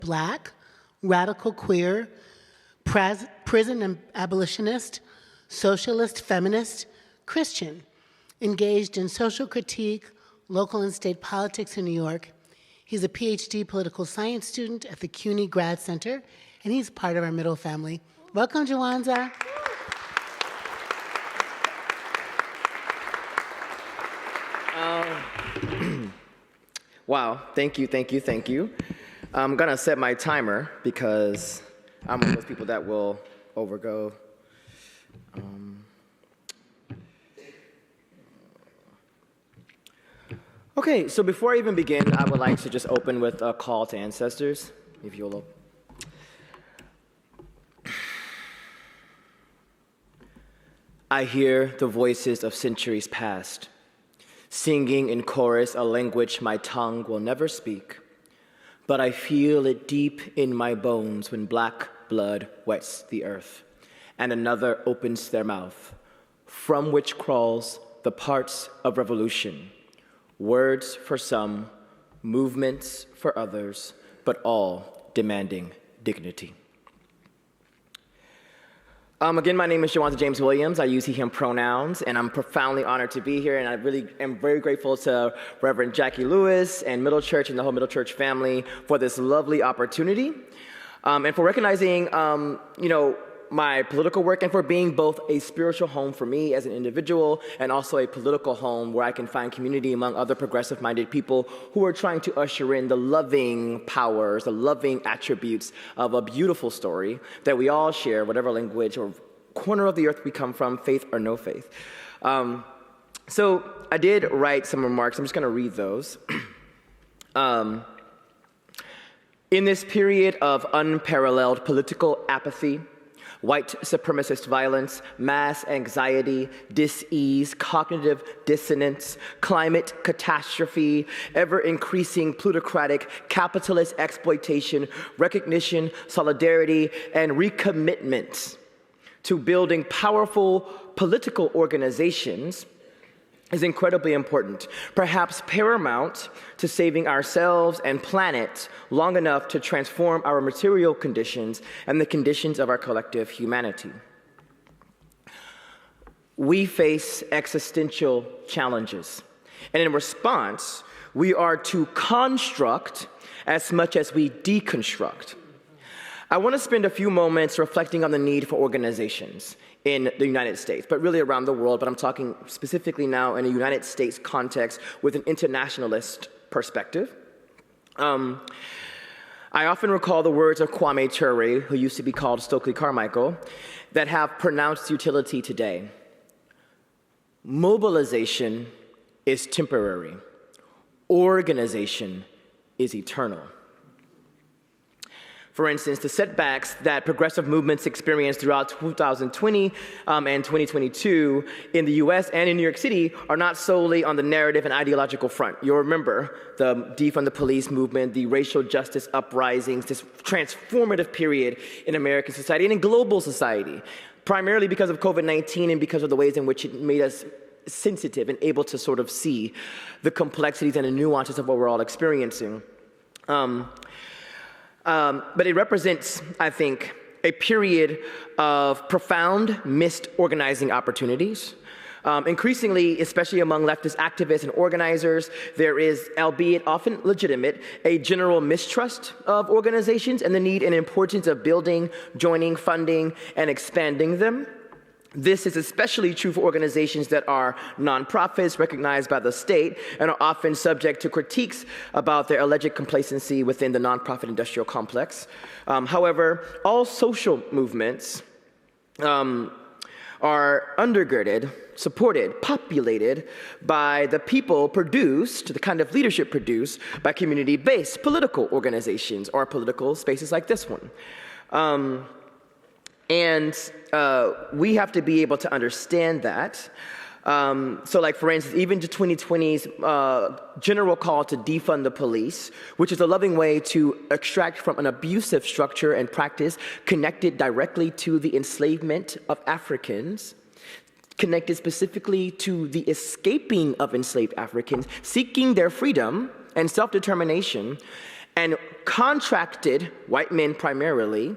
Black, radical queer, prison abolitionist, socialist, feminist, Christian, engaged in social critique, local and state politics in New York. He's a PhD political science student at the CUNY Grad Center, and he's part of our middle family. Welcome, Jawanza. Wow, thank you. I'm gonna set my timer because I'm one of those people that will overgo. Okay, so before I even begin, I would like to just open with a call to ancestors, if you'll. I hear the voices of centuries past, singing in chorus a language my tongue will never speak, but I feel it deep in my bones when black blood wets the earth, and another opens their mouth, from which crawls the parts of revolution, words for some, movements for others, but all demanding dignity. Again, my name is Jawanza James Williams. I use he, him pronouns, and I'm profoundly honored to be here, and I really am very grateful to Reverend Jackie Lewis and Middle Church and the whole Middle Church family for this lovely opportunity, and for recognizing, my political work, and for being both a spiritual home for me as an individual and also a political home where I can find community among other progressive-minded people who are trying to usher in the loving powers, the loving attributes of a beautiful story that we all share, whatever language or corner of the earth we come from, faith or no faith. So I did write some remarks. I'm just going to read those. In this period of unparalleled political apathy, white supremacist violence, mass anxiety, dis-ease, cognitive dissonance, climate catastrophe, ever-increasing plutocratic capitalist exploitation, recognition, solidarity, and recommitment to building powerful political organizations is incredibly important, perhaps paramount to saving ourselves and planet long enough to transform our material conditions and the conditions of our collective humanity. We face existential challenges, and in response, we are to construct as much as we deconstruct. I want to spend a few moments reflecting on the need for organizations in the United States, but really around the world, but I'm talking specifically now in a United States context with an internationalist perspective. I often recall the words of Kwame Ture, who used to be called Stokely Carmichael, that have pronounced utility today. Mobilization is temporary. Organization is eternal. For instance, the setbacks that progressive movements experienced throughout 2020 and 2022 in the US and in New York City are not solely on the narrative and ideological front. You'll remember the defund the police movement, the racial justice uprisings, this transformative period in American society and in global society, primarily because of COVID-19 and because of the ways in which it made us sensitive and able to sort of see the complexities and the nuances of what we're all experiencing. But it represents, I think, a period of profound missed organizing opportunities. Increasingly, especially among leftist activists and organizers, there is, albeit often legitimate, a general mistrust of organizations and the need and importance of building, joining, funding, and expanding them. This is especially true for organizations that are nonprofits recognized by the state and are often subject to critiques about their alleged complacency within the nonprofit industrial complex. However, all social movements are undergirded, supported, populated by the people produced, the kind of leadership produced by community-based political organizations or political spaces like this one. And we have to be able to understand that. So like, for instance, even to 2020's general call to defund the police, which is a loving way to extract from an abusive structure and practice connected directly to the enslavement of Africans, connected specifically to the escaping of enslaved Africans, seeking their freedom and self-determination, and contracted white men primarily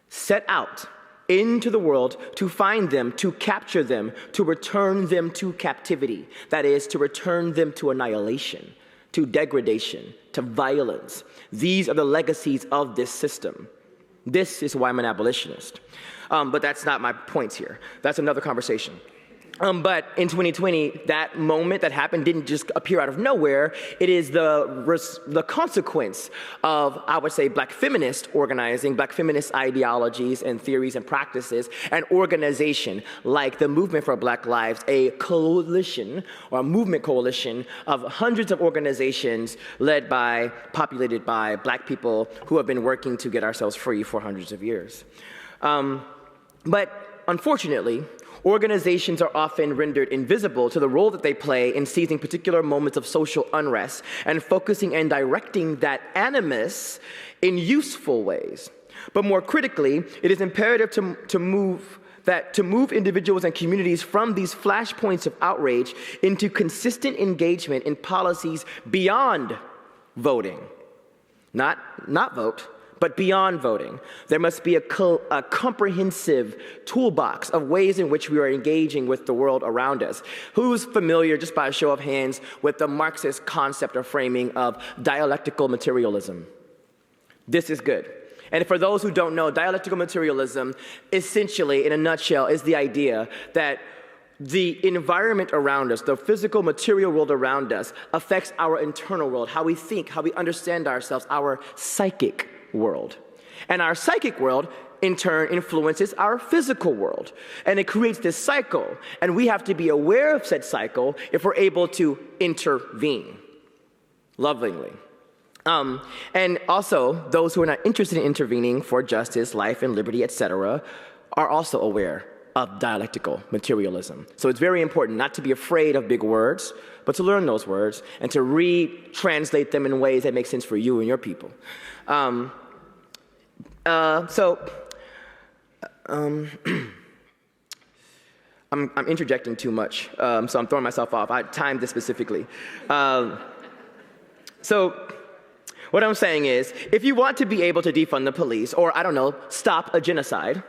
set out into the world to find them, to capture them, to return them to captivity. That is, to return them to annihilation, to degradation, to violence. These are the legacies of this system. This is why I'm an abolitionist. But that's not my point here. That's another conversation. But in 2020, that moment that happened didn't just appear out of nowhere. It is the consequence of, I would say, Black feminist organizing, Black feminist ideologies and theories and practices, and organization like the Movement for Black Lives, a coalition or a movement coalition of hundreds of organizations populated by Black people who have been working to get ourselves free for hundreds of years. But unfortunately, organizations are often rendered invisible to the role that they play in seizing particular moments of social unrest and focusing and directing that animus in useful ways. But more critically, it is imperative to move individuals and communities from these flashpoints of outrage into consistent engagement in policies beyond voting. Not vote, but beyond voting. There must be a comprehensive toolbox of ways in which we are engaging with the world around us. Who's familiar, just by a show of hands, with the Marxist concept or framing of dialectical materialism? This is good. And for those who don't know, dialectical materialism, essentially, in a nutshell, is the idea that the environment around us, the physical material world around us, affects our internal world, how we think, how we understand ourselves, our psychic world. And our psychic world, in turn, influences our physical world. And it creates this cycle. And we have to be aware of said cycle if we're able to intervene lovingly. And also, those who are not interested in intervening for justice, life, and liberty, etc., are also aware of dialectical materialism. So it's very important not to be afraid of big words, but to learn those words and to retranslate them in ways that make sense for you and your people. I'm interjecting too much, so I'm throwing myself off. I timed this specifically. So what I'm saying is, if you want to be able to defund the police, or I don't know, stop a genocide,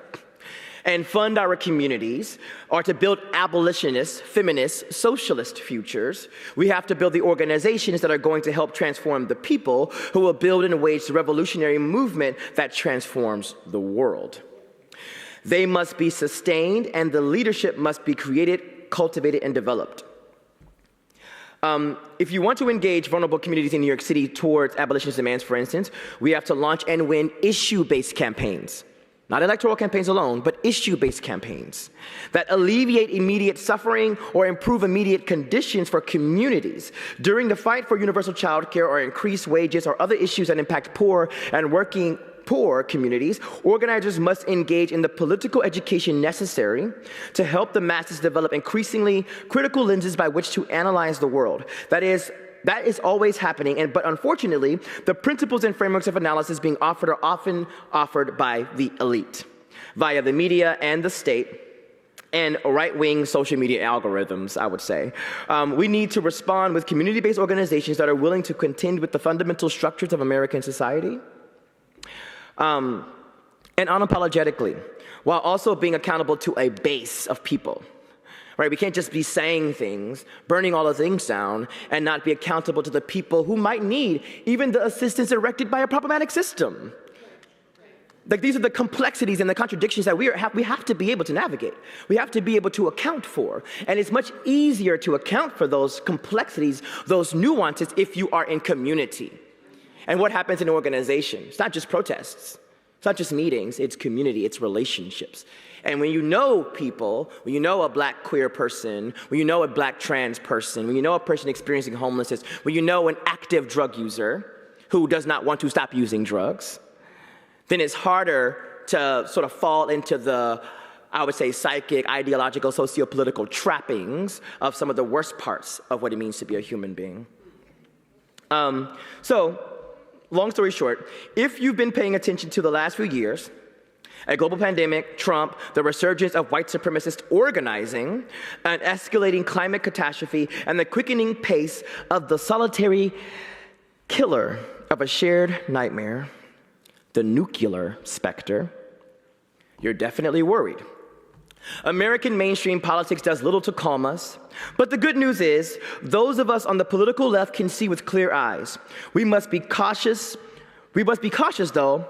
and fund our communities, or to build abolitionist, feminist, socialist futures, we have to build the organizations that are going to help transform the people who will build and wage the revolutionary movement that transforms the world. They must be sustained, and the leadership must be created, cultivated, and developed. If you want to engage vulnerable communities in New York City towards abolitionist demands, for instance, we have to launch and win issue-based campaigns. Not electoral campaigns alone, but issue-based campaigns that alleviate immediate suffering or improve immediate conditions for communities. During the fight for universal child care or increased wages or other issues that impact poor and working poor communities, organizers must engage in the political education necessary to help the masses develop increasingly critical lenses by which to analyze the world. That is always happening, but unfortunately, the principles and frameworks of analysis being offered are often offered by the elite, via the media and the state, and right-wing social media algorithms, I would say. We need to respond with community-based organizations that are willing to contend with the fundamental structures of American society, and unapologetically, while also being accountable to a base of people. Right? We can't just be saying things, burning all the things down, and not be accountable to the people who might need even the assistance erected by a problematic system. Like, these are the complexities and the contradictions that we have to be able to navigate. We have to be able to account for. And it's much easier to account for those complexities, those nuances, if you are in community. And what happens in an organization? It's not just protests. It's not just meetings. It's community. It's relationships. And when you know people, when you know a Black queer person, when you know a Black trans person, when you know a person experiencing homelessness, when you know an active drug user who does not want to stop using drugs, then it's harder to sort of fall into the, I would say, psychic, ideological, socio-political trappings of some of the worst parts of what it means to be a human being. So, long story short, if you've been paying attention to the last few years, a global pandemic, Trump, the resurgence of white supremacist organizing, an escalating climate catastrophe, and the quickening pace of the solitary killer of a shared nightmare, the nuclear specter, you're definitely worried. American mainstream politics does little to calm us, but the good news is those of us on the political left can see with clear eyes. We must be cautious, though,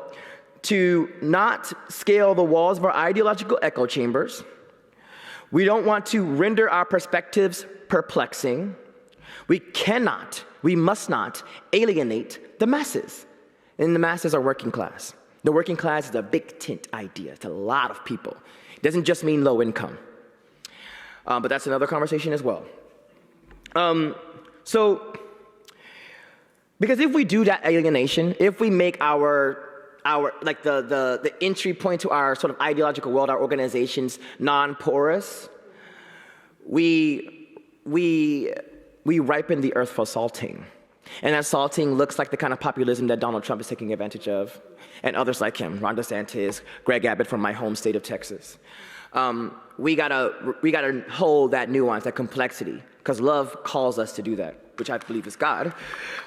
to not scale the walls of our ideological echo chambers. We don't want to render our perspectives perplexing. We must not alienate the masses. And the masses are working class. The working class is a big tent idea to a lot of people. It doesn't just mean low income. But that's another conversation as well. Because if we do that alienation, if we make our like the entry point to our sort of ideological world, our organizations, non-porous, we ripen the earth for salting. And that salting looks like the kind of populism that Donald Trump is taking advantage of, and others like him, Ron DeSantis, Greg Abbott from my home state of Texas. We gotta hold that nuance, that complexity, because love calls us to do that, which I believe is God.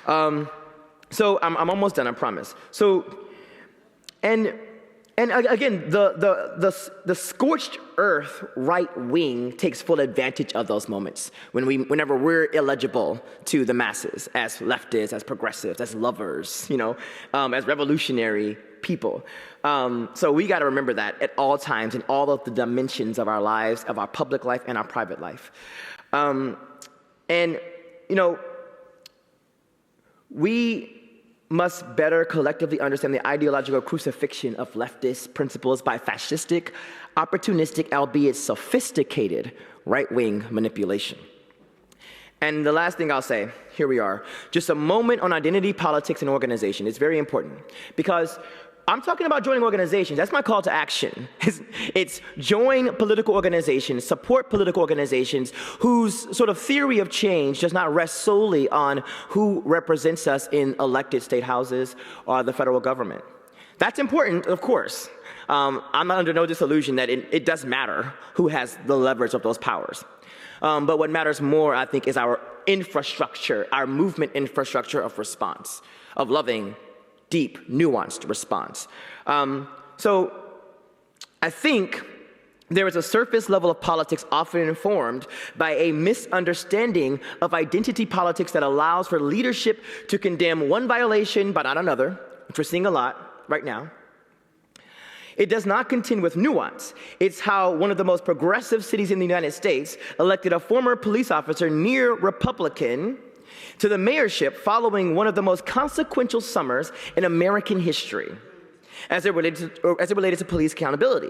So I'm almost done, I promise. And again, the scorched earth right wing takes full advantage of those moments whenever we're illegible to the masses as leftists, as progressives, as lovers, as revolutionary people. So we got to remember that at all times in all of the dimensions of our lives, of our public life and our private life. We must better collectively understand the ideological crucifixion of leftist principles by fascistic, opportunistic, albeit sophisticated, right-wing manipulation. And the last thing I'll say, here we are, just a moment on identity, politics, and organization. It's very important because I'm talking about joining organizations. That's my call to action. It's join political organizations, support political organizations whose sort of theory of change does not rest solely on who represents us in elected state houses or the federal government. That's important, of course. I'm not under no disillusion that it does matter who has the leverage of those powers. But what matters more, I think, is our infrastructure, our movement infrastructure of response, of loving, deep, nuanced response. So I think there is a surface level of politics often informed by a misunderstanding of identity politics that allows for leadership to condemn one violation but not another, which we're seeing a lot right now. It does not contend with nuance. It's how one of the most progressive cities in the United States elected a former police officer, near Republican, to the mayorship following one of the most consequential summers in American history as it related to police accountability.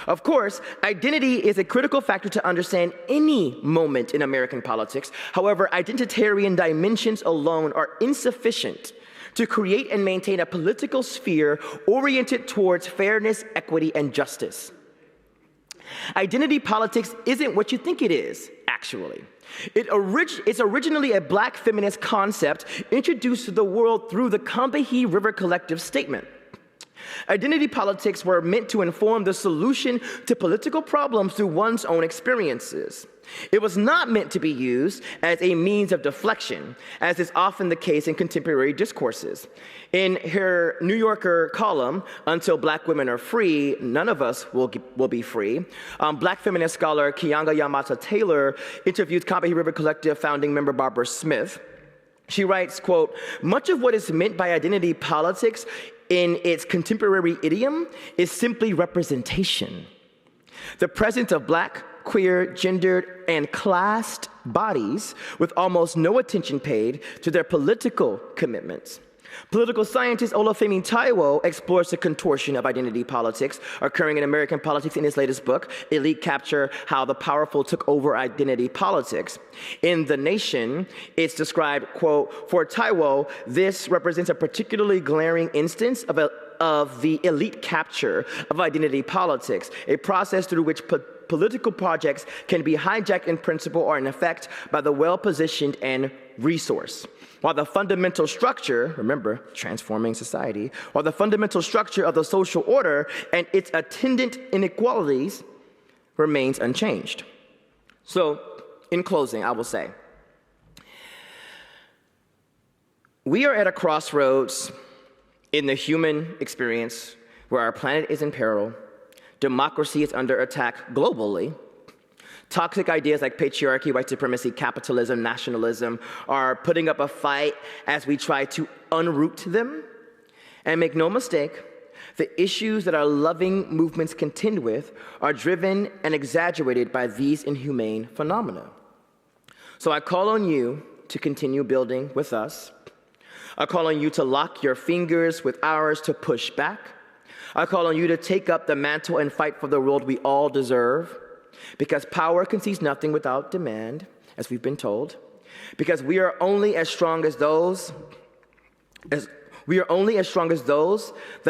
Of course, identity is a critical factor to understand any moment in American politics. However, identitarian dimensions alone are insufficient to create and maintain a political sphere oriented towards fairness, equity, and justice. Identity politics isn't what you think it is, actually. It's originally a black feminist concept introduced to the world through the Combahee River Collective statement. Identity politics were meant to inform the solution to political problems through one's own experiences. It was not meant to be used as a means of deflection, as is often the case in contemporary discourses. In her New Yorker column, Until Black Women Are Free, None of Us Will Be Free, black feminist scholar Keeanga-Yamahtta Taylor interviews Combahee River Collective founding member Barbara Smith. She writes, quote, "Much of what is meant by identity politics in its contemporary idiom is simply representation. The presence of black, queer, gendered, and classed bodies with almost no attention paid to their political commitments. Political scientist Olufemi Taiwo explores the contortion of identity politics occurring in American politics in his latest book, Elite Capture: How the Powerful Took Over Identity Politics. In The Nation, it's described, quote, "For Taiwo, this represents a particularly glaring instance of the elite capture of identity politics, a process through which political projects can be hijacked in principle or in effect by the well-positioned and resourced. While the fundamental structure," remember, transforming society, "while the fundamental structure of the social order and its attendant inequalities remains unchanged." So, in closing, I will say, We are at a crossroads in the human experience where our planet is in peril, democracy is under attack globally, toxic ideas like patriarchy, white supremacy, capitalism, nationalism are putting up a fight as we try to unroot them. And make no mistake, the issues that our loving movements contend with are driven and exaggerated by these inhumane phenomena. So I call on you to continue building with us. I call on you to lock your fingers with ours to push back. I call on you to take up the mantle and fight for the world we all deserve, because power concedes nothing without demand, as we've been told, because we are only as strong as those that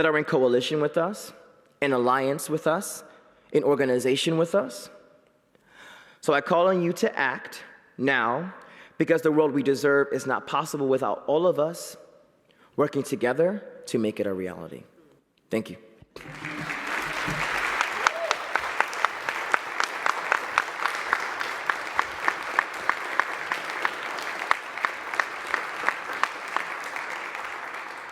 are in coalition with us, in alliance with us, in organization with us. So I call on you to act now, because the world we deserve is not possible without all of us working together to make it a reality. Thank you.